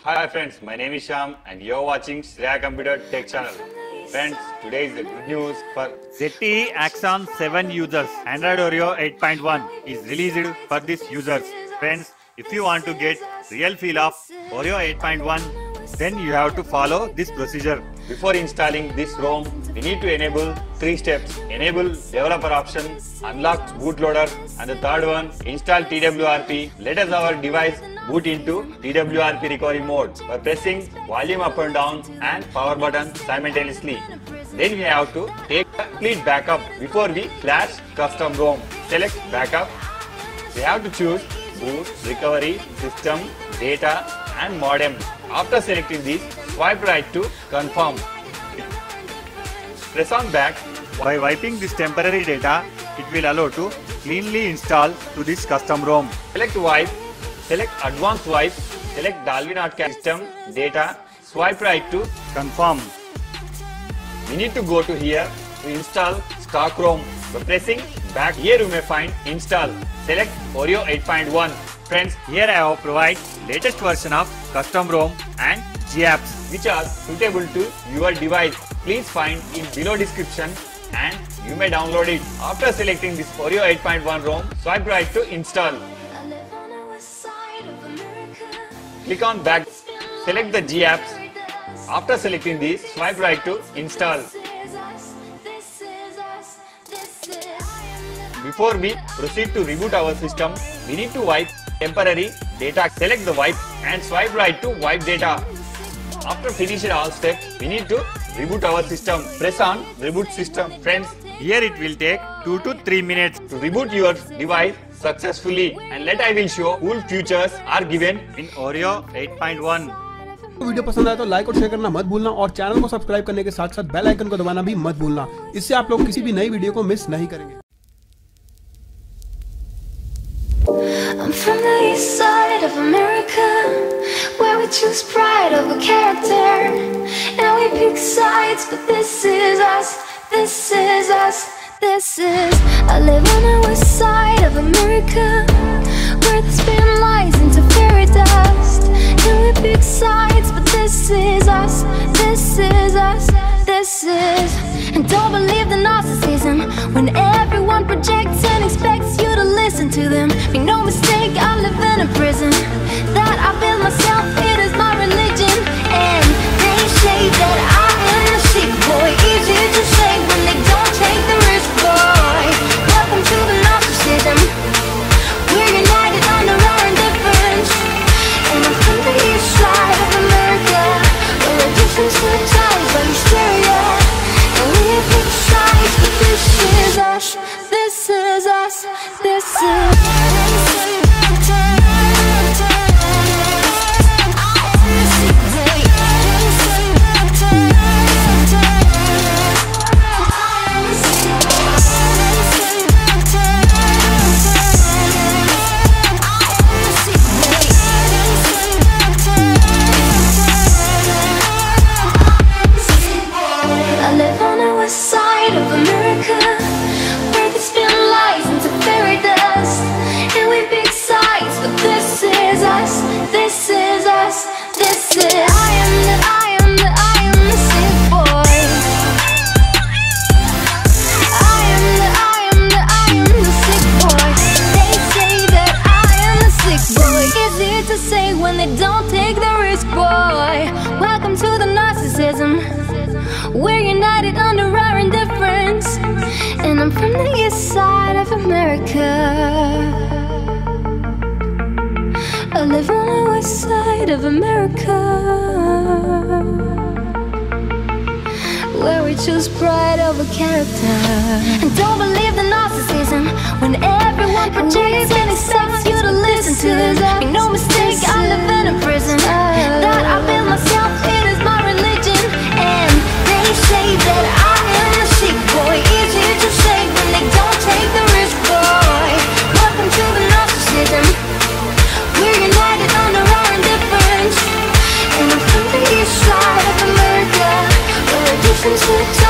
Hi friends, my name is Shyam and you're watching Shreya Computer Tech Channel. Friends, today is the good news for ZTE Axon 7 users. Android Oreo 8.1 is released for these users. Friends, if you want to get real feel of Oreo 8.1, then you have to follow this procedure. Before installing this ROM, we need to enable 3 steps. Enable developer option, unlock bootloader, and the third one, install TWRP. Let us our device boot into TWRP recovery mode by pressing volume up and down and power button simultaneously. Then we have to take a complete backup before we flash custom ROM. Select backup. We have to choose boot, recovery, system, data and modem. After selecting these, swipe right to confirm. Press on back. By wiping this temporary data, it will allow to cleanly install to this custom ROM. Select wipe. Select advanced wipe. Select Dolby Notcast system, data. Swipe right to confirm. We need to go to here to install stock ROM. By pressing back, here you may find install. Select Oreo 8.1. Friends, here I have provided latest version of custom ROM and GApps which are suitable to your device. Please find in below description and you may download it. After selecting this Oreo 8.1 ROM, swipe right to install. Click on back. Select the GApps. After selecting these, swipe right to install. Before we proceed to reboot our system, we need to wipe temporary data. Select the wipe and swipe right to wipe data. After finishing all steps, we need to reboot our system. Press on reboot system. Friends, here it will take 2 to 3 minutes to reboot your device successfully, and I will show cool features are given in Oreo 8.1. Video पसंद आया तो like और share करना मत भूलना और channel को subscribe करने के साथ साथ बेल आइकन को दबाना भी मत भूलना। इससे आप लोग किसी भी नई वीडियो को मिस नहीं करेंगे। I'm from the east side of America, where we choose pride over character, and we pick sides, but this is us, this is us, this is. I live on the west side of America, where they spin lies into fairy dust, and we pick sides, but this is us, this is us, this is. And don't believe the narcissism when everyone projects and expects you to listen to them. Make no mistake, I live in a prison that I built myself, it is my religion. And they say that I am the sick boy, easy to say when they don't take the risk, boy. Welcome to the narcissism, we're united under our indifference. And I'm from the east side of America, where addiction sometimes by hysteria. And we have big sides, but this is us, this is us, this is. When they don't take the risk, boy. Welcome to the narcissism, we're united under our indifference. And I'm from the east side of America, I live on the west side of America, where we choose pride over character. And don't believe the narcissism when everyone projects and expects you to listen to them. Make no mistake, I live in a prison that I built myself, it is my religion. And they say that I am the sick boy, easy to say when they don't take the risk, boy. Welcome to the narcissism, we're united under our indifference. And I'm from the east side of America, where addiction sometimes